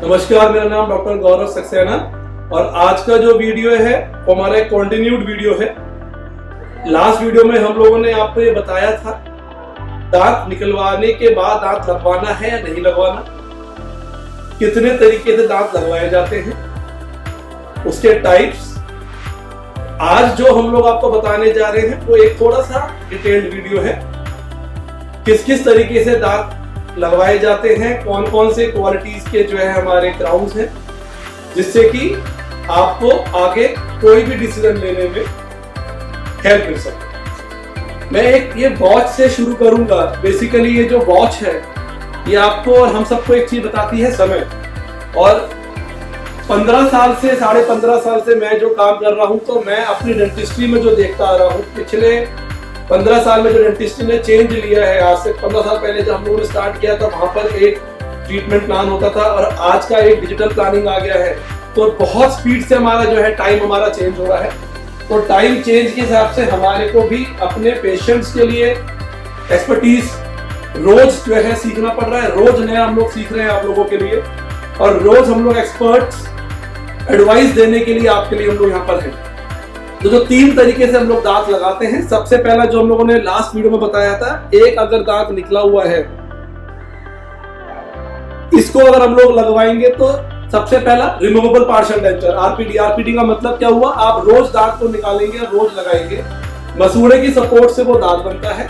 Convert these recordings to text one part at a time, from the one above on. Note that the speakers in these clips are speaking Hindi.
नमस्कार, मेरा नाम डॉक्टर गौरव सक्सेना और आज का जो वीडियो है वो हमारा एक कंटिन्यूड वीडियो है। लास्ट वीडियो में हम लोगों ने आपको ये बताया था दांत निकलवाने के बाद दांत लगवाना है या नहीं लगवाना, कितने तरीके से दांत लगवाए जाते हैं, उसके टाइप्स। आज जो हम लोग आपको बताने जा रहे हैं वो एक थोड़ा सा डिटेल्ड वीडियो है। किस किस तरीके से दांत लगवाए जाते हैं, कौन कौन से क्वालिटीज के जो है हमारे क्राउन्स हैं, जिससे कि आपको आगे कोई भी डिसीजन लेने में हेल्प मिल सके। मैं एक ये वॉच से शुरू करूंगा। बेसिकली ये जो वॉच है ये आपको और हम सबको एक चीज बताती है, समय। और 15 साल से 15.5 साल से मैं जो काम कर रहा हूं, तो मैं अपनी डेंटिस्ट्री में जो देखता आ रहा हूं, पिछले 15 साल में जो डेंटिस्ट्री ने चेंज लिया है। आज से 15 साल पहले जब हम लोगों ने स्टार्ट किया था वहां पर एक ट्रीटमेंट प्लान होता था और आज का एक डिजिटल प्लानिंग आ गया है। तो बहुत स्पीड से हमारा जो है टाइम हमारा चेंज हो रहा है। तो टाइम चेंज के हिसाब से हमारे को भी अपने पेशेंट्स के लिए एक्सपर्टीज रोज जो है सीखना पड़ रहा है। रोज नया हम लोग सीख रहे हैं आप लोगों के लिए, और रोज हम लोग एक्सपर्ट्स एडवाइस देने के लिए आपके लिए हम लोग यहाँ पर हैं। तो जो 3 तरीके से हम लोग दांत लगाते हैं, सबसे पहला जो हम लोगों ने लास्ट वीडियो में बताया था, एक अगर दांत निकला हुआ है इसको अगर हम लोग लगवाएंगे तो सबसे पहला removable partial denture, RPD. RPD का मतलब क्या हुआ, आप रोज दांत को निकालेंगे और रोज लगाएंगे। मसूड़े की सपोर्ट से वो दांत बनता है।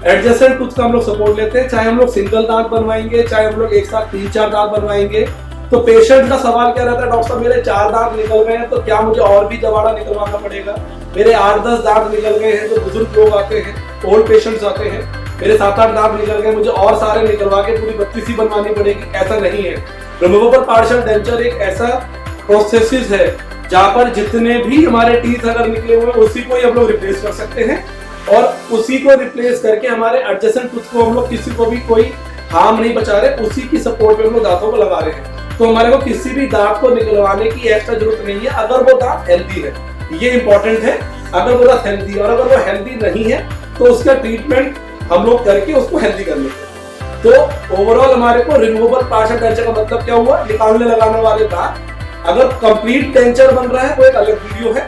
एडजेसेंट टूथ का हम लोग सपोर्ट लेते हैं, चाहे हम लोग सिंगल दांत बनवाएंगे, चाहे हम लोग एक साथ 3-4 दांत बनवाएंगे। तो पेशेंट का सवाल क्या रहता है, डॉक्टर साहब मेरे 4 दांत निकल गए हैं तो क्या मुझे और भी दबाड़ा निकलवाना पड़ेगा? मेरे 8-10 दांत निकल गए हैं, तो बुजुर्ग लोग आते हैं, ओल्ड पेशेंट्स आते हैं। मेरे 7-8 दांत निकल गए, मुझे और सारे निकलवा के पूरी 32 ही बनवानी पड़ेगी? ऐसा नहीं है। रिमूवेबल पार्शियल डेंचर एक ऐसा प्रोसेस है जहां पर जितने भी हमारे टीथ अगर निकले हुए उसी को ही हम लोग रिप्लेस कर सकते हैं, और उसी को रिप्लेस करके हमारे एडजेसेंट टूथ को हम लोग किसी को भी कोई हार्म नहीं बचा रहे, उसी की सपोर्ट में हम लोग दांतों को लगा रहे हैं। तो हमारे को किसी भी दांत को निकलवाने की एक्स्ट्रा जरूरत नहीं है अगर वो दांत हेल्दी है। ये इंपॉर्टेंट है, अगर वो दांत हेल्दी है। और अगर वो हेल्दी नहीं है तो उसका ट्रीटमेंट हम लोग करके उसको हेल्दी कर लेते हैं। तो ओवरऑल हमारे को रिमूवेबल पार्शियल डेंचर का मतलब क्या हुआ, निकालने लगाने वाले दांत। अगर कंप्लीट डेंचर बन रहा है वो एक अलग वीडियो है।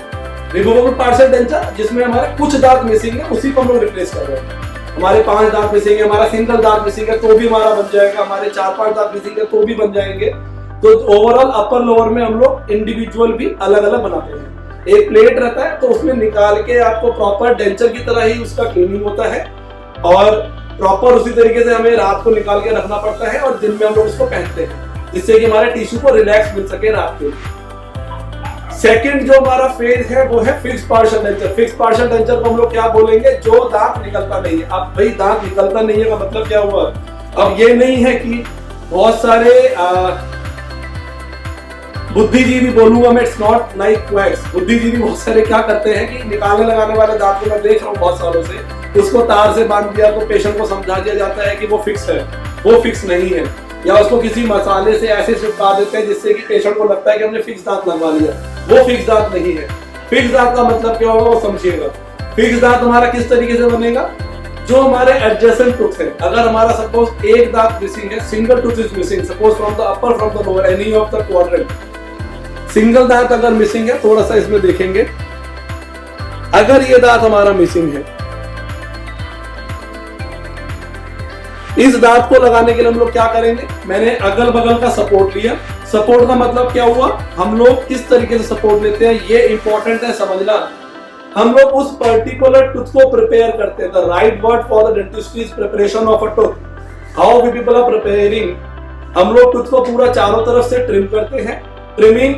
रिमूवेबल पार्शियल डेंचर जिसमें हमारे कुछ दांत मिसिंग है, उसी को हम लोग रिप्लेस कर रहे हैं। हमारे 5 दांत मिसिंग है, हमारा सिंगल दांत मिसिंग है तो भी हमारा बन जाएगा, हमारे 4-5 दांत मिसिंग है तो भी बन जाएंगे। तो ओवरऑल अपर लोअर में हम लोग इंडिविजुअल भी अलग अलग बनाते हैं। एक प्लेट रहता है तो उसमें निकाल के आपको प्रॉपर डेंचर की तरह ही उसका क्लीनिंग होता है, और प्रॉपर उसी तरीके से हमें रात को निकाल के रखना पड़ता है और दिन में हम लोग उसको पहनते हैं, जिससे कि हमारे टिश्यू को रिलैक्स मिल सके रात के लिए। सेकंड जो हमारा फेज है वो है fix partial denture. Fix partial denture को हम लोग क्या बोलेंगे, जो दांत निकलता नहीं है। अब भाई दांत निकलता नहीं है का मतलब क्या हुआ, अब ये नहीं है कि बहुत सारे बुद्धिजीवी बोलूंगा मैं, इट्स नॉट लाइक वैक्स। बुद्धिजीवी बहुत सारे क्या करते हैं कि निकालने लगाने वाले दांत को मैं देख रहा हूँ बहुत सालों से, उसको तार से बांध दिया तो पेशेंट को समझा दिया जाता है कि वो फिक्स है। वो फिक्स नहीं है, या उसको किसी मसाले से ऐसे चिपका देते हैं जिससे कि पेशेंट को लगता है कि हमने फिक्स दांत लगवा लिया। वो फिक्स दांत नहीं है। फिक्स दांत का मतलब क्या होगा वो समझिएगा। फिक्स दांत हमारा किस तरीके से बनेगा, जो हमारे एडजेसेंट टूथ है, अगर हमारा सपोज एक दांत मिसिंग है, single tooth is missing, suppose from the upper from the lower any of the quadrant, single दांत अगर मिसिंग है, थोड़ा सा इसमें देखेंगे, अगर ये दांत हमारा मिसिंग है, इस दांत को लगाने के लिए हम लोग क्या करेंगे, मैंने अगल बगल का सपोर्ट लिया। सपोर्ट का मतलब क्या हुआ, हम लोग किस तरीके से सपोर्ट लेते हैं ये इंपॉर्टेंट है समझना। हम लोग उस पर्टिकुलर टूथ को प्रिपेयर करते हैं। The right word for the dentist is preparation of a tooth. How we people are preparing, हम लोग टूथ को पूरा चारों तरफ से ट्रिम करते हैं। ट्रिमिंग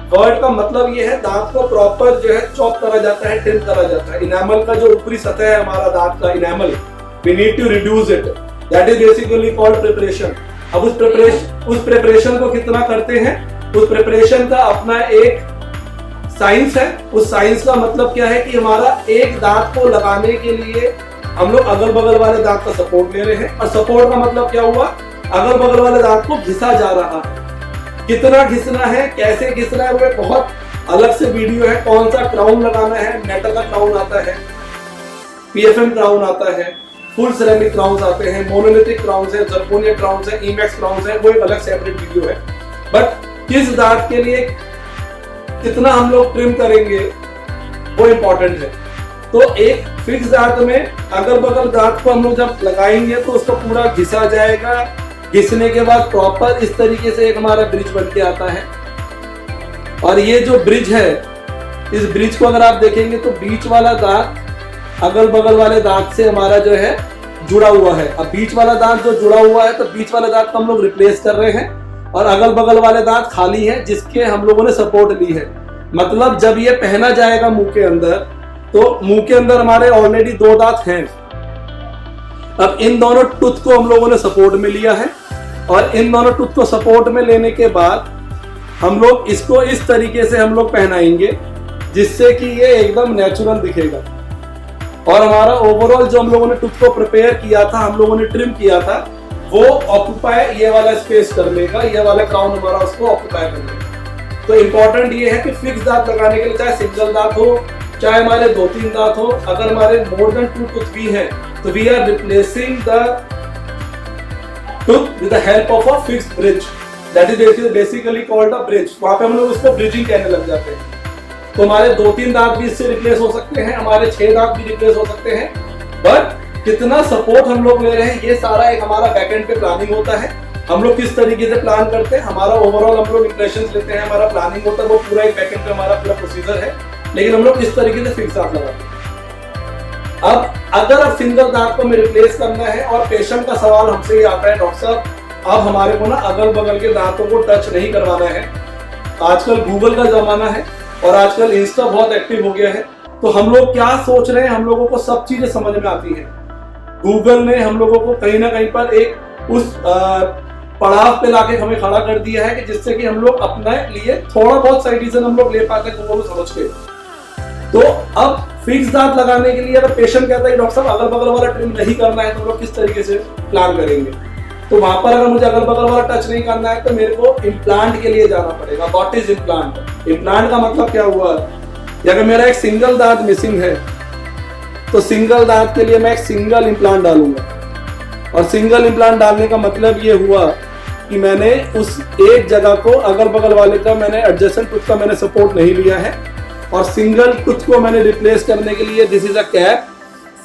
वर्ड का मतलब ये है दांत को प्रॉपर जो है चॉप करा जाता है, ट्रिम करा जाता है। इनेमल का जो ऊपरी सतह है हमारा दांत का enamel, we need to reduce it, that is basically called preparation. अब उस प्रिपरेशन को कितना करते हैं, उस प्रिपरेशन का अपना एक साइंस है। उस साइंस का मतलब क्या है कि हमारा एक दांत को लगाने के लिए हम लोग अगल बगल वाले दांत का सपोर्ट ले रहे हैं, और सपोर्ट का मतलब क्या हुआ, अगल बगल वाले दांत को घिसा जा रहा है। कितना घिसना है, कैसे घिसना है, वो बहुत अलग से वीडियो है। कौन सा क्राउन लगाना है, मेटल का क्राउन आता है, पीएफएम क्राउन आता है, फुल सिरेमिक क्राउन्स आते हैं, मोनोलिथिक क्राउन्स है, जर्कोनिया क्राउन्स है, ईमैक्स क्राउन्स है, वो एक अलग सेपरेट वीडियो है। बट किस दांत के लिए कितना हम लोग ट्रिम करेंगे वो इम्पोर्टेंट है। तो एक फिक्स दांत में अगल बगल दांत को हम लोग जब लगाएंगे तो उसको पूरा घिसा जाएगा। घिसने के बाद प्रॉपर इस तरीके से एक हमारा ब्रिज बन के आता है। और ये जो ब्रिज है, इस ब्रिज को अगर आप देखेंगे तो बीच वाला दांत अगल बगल वाले दांत से हमारा जो है जुड़ा हुआ है। अब बीच वाला दांत जो जुड़ा हुआ है तो बीच वाले दांत को हम लोग रिप्लेस कर रहे हैं और अगल बगल वाले दांत खाली है जिसके हम लोगों ने सपोर्ट ली है। मतलब जब ये पहना जाएगा मुंह के अंदर तो मुंह के अंदर हमारे ऑलरेडी 2 दांत हैं। अब इन दोनों टूथ को हम लोगों ने सपोर्ट में लिया है और इन दोनों टूथ को सपोर्ट में लेने के बाद हम लोग इसको इस तरीके से हम लोग पहनाएंगे जिससे कि ये एकदम नेचुरल दिखेगा। और हमारा ओवरऑल जो हम लोगों ने टूथ को प्रिपेयर किया था, हम लोगों ने ट्रिम किया था, वो ऑक्यूपाई ये वाला स्पेस कर लेगा, ये वाला क्राउन हमारा उसको ऑक्यूपाई कर लेगा। तो इम्पोर्टेंट ये है कि फिक्स दांत लगाने के लिए चाहे सिंगल दांत हो चाहे हमारे 2-3 दांत हो, अगर हमारे मोर देन 2 टूथ भी हैं तो we are replacing the tooth with the help of a fixed bridge, that is basically called a bridge. वहां पे हम लोग उसको ब्रिजिंग कहने लग जाते हैं। तो हमारे 2-3 दांत भी इससे रिप्लेस हो सकते हैं, हमारे 6 दांत भी रिप्लेस हो सकते हैं। बट कितना सपोर्ट हम लोग ले रहे हैं ये सारा एक हमारा बैकएंड पे प्लानिंग होता है। हम लोग किस तरीके से प्लान करते हैं, हमारा ओवरऑल हम लोग इंप्रेशंस लेते हैं, हमारा प्लानिंग होता है, वो पूरा एक बैकएंड पे हमारा पूरा प्रोसीजर है। लेकिन हम लोग किस तरीके से फिक्स दांत लगाते हैं। अब अगर अब सिंगल दांत को हमें रिप्लेस करना है और पेशेंट का सवाल हमसे ये आता है, डॉक्टर साहब अब हमारे को ना अगल बगल के दांतों को टच नहीं करवाना है। आजकल गूगल का जमाना है और आजकल इंस्टा बहुत एक्टिव हो गया है। तो हम लोग क्या सोच रहे हैं, हम लोगों को सब चीजें समझ में आती है। गूगल ने हम लोगों को कहीं ना कहीं पर एक उस पड़ाव पे लाके हमें खड़ा कर दिया है कि जिससे कि हम लोग अपने लिए थोड़ा बहुत सही डिसीजन हम लोग ले पाते हैं गूगल को समझ के। तो अब फिक्स दांत लगाने के लिए अगर पेशेंट कहता है कि डॉक्टर साहब अगल बगल वाला ट्रिम नहीं करना है तो हम लोग किस तरीके से प्लान करेंगे। तो वहां पर अगर मुझे अगल बगल वाला टच नहीं करना है तो मेरे को इम्प्लांट के लिए जाना पड़ेगा। What is implant? इम्प्लांट का मतलब क्या हुआ, अगर मेरा एक सिंगल दांत मिसिंग है तो सिंगल दांत के लिए मैं एक सिंगल इम्प्लांट डालूंगा। और सिंगल इम्प्लांट डालने का मतलब ये हुआ कि मैंने उस एक जगह को अगल बगल वाले का मैंने एडजेसेंट टूथ का मैंने सपोर्ट नहीं लिया है और सिंगल टूथ को मैंने रिप्लेस करने के लिए this is a cap,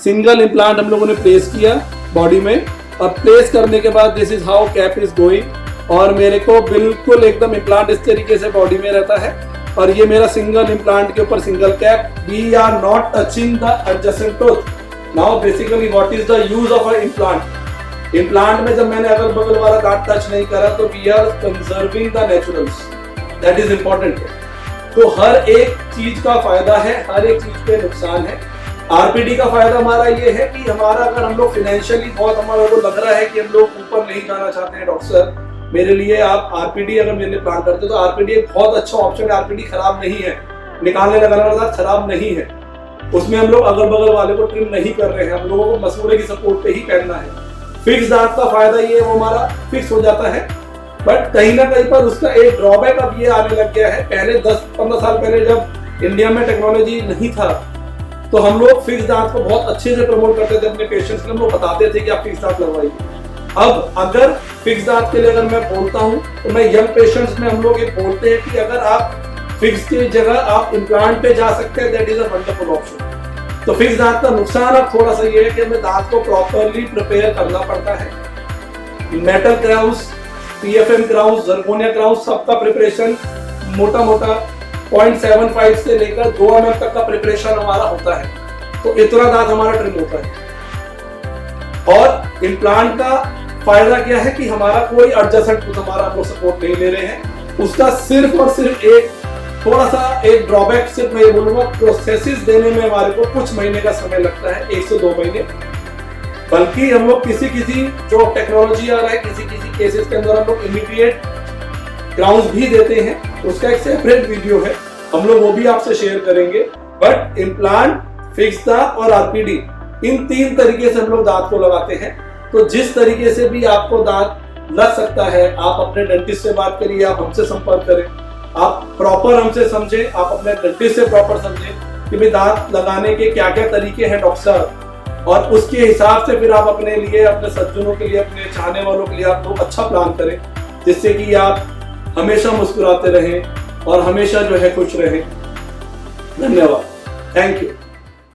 single implant हम लोगों ने प्लेस किया बॉडी में। और प्लेस करने के बाद this is how cap is going और मेरे को बिल्कुल एकदम इम्प्लांट इस तरीके से बॉडी में रहता है और ये मेरा सिंगल इम्प्लांट के ऊपर single cap. We are not touching the adjacent tooth. Now basically what is the use of a implant. Implant में जब मैंने अगल बगल वाला दांत टच नहीं करा तो we are conserving the naturals, that is important. तो हर एक चीज का फायदा है, हर एक चीज पे नुकसान है। आरपीडी का फायदा हमारा ये है कि हमारा अगर हम लोग फाइनेंशियली बहुत हमारा को लग रहा है कि हम लोग ऊपर नहीं जाना चाहते हैं, डॉक्टर सर मेरे लिए आप आरपीडी अगर मेरे लिए प्लान करते हो तो आरपीडी एक बहुत अच्छा ऑप्शन है। आरपीडी खराब नहीं है, निकालने लगाने वाला दांत खराब नहीं है, उसमें हम लोग अगल बगल वाले को ट्रिम नहीं कर रहे हैं, हम लोगों को मसूड़े की सपोर्ट पे ही पहनना है। फिक्स दांत का फायदा ये वो हमारा फिक्स हो जाता है। बट कहीं ना कहीं पर उसका एक ड्रॉबैक अब ये आने लग गया है। पहले 10-15 साल पहले जब इंडिया में टेक्नोलॉजी नहीं था तो हम लोग फिक्स दांत को बहुत अच्छे से प्रमोट करते थे अपने पेशेंट्स को, हम लोग बताते थे कि आप फिक्स दांत लगवाइए। अब अगर फिक्स दांत के लिए अगर मैं बोलता हूँ तो मैं यंग पेशेंट्स में हम लोग ये बोलते हैं कि अगर आप फिक्स की जगह आप इम्प्लांट पे जा सकते हैं, that is a wonderful option. तो फिक्स दांत का नुकसान अब थोड़ा सा ये है कि हमें दांत को प्रॉपरली प्रिपेयर करना पड़ता है। Metal crowns, PFM crowns, जर्कोनिया crowns सबका प्रिपरेशन मोटा मोटा 0.75 से लेकर 2 mm तक का प्रिपरेशन हमारा होता है। तो इतना दांत हमारा ट्रिम होता है। और इम्प्लांट का फायदा क्या है कि हमारा कोई एडजस्टमेंट टूथ हमारा हम लोग सपोर्ट नहीं ले रहे हैं। उसका सिर्फ और सिर्फ एक थोड़ा सा एक ड्रॉबैक सिर्फ मैं ये बोलूंगा, प्रोसेसेस देने में हमारे को कुछ महीने का समय लगता है, 1 से 2 महीने। बल्कि हम लोग किसी जो टेक्नोलॉजी आ रहा है किसी केसेस के अंदर हम लोग इमीडिएट क्राउन्स भी देते हैं, उसका एक सेपरेट वीडियो है, हम लोग वो भी आपसे शेयर करेंगे। बट इम्प्लांट, फिक्स दांत और आरपीडी, इन 3 तरीके से हम लोग दांत को लगाते हैं। तो जिस तरीके से भी आपको दांत लग सकता है, आप अपने डेंटिस्ट से बात करिए, आप हमसे संपर्क करें, आप प्रॉपर हमसे समझें, आप अपने डेंटिस्ट से प्रॉपर समझें कि भाई दांत लगाने के क्या क्या तरीके हैं डॉक्टर साहब, और उसके हिसाब से फिर आप अपने लिए, अपने सज्जनों के लिए, अपने चाहने वालों के लिए आप लोग अच्छा प्लान करें, जिससे कि आप हमेशा मुस्कुराते रहें और हमेशा जो है खुश रहें। धन्यवाद। Thank you.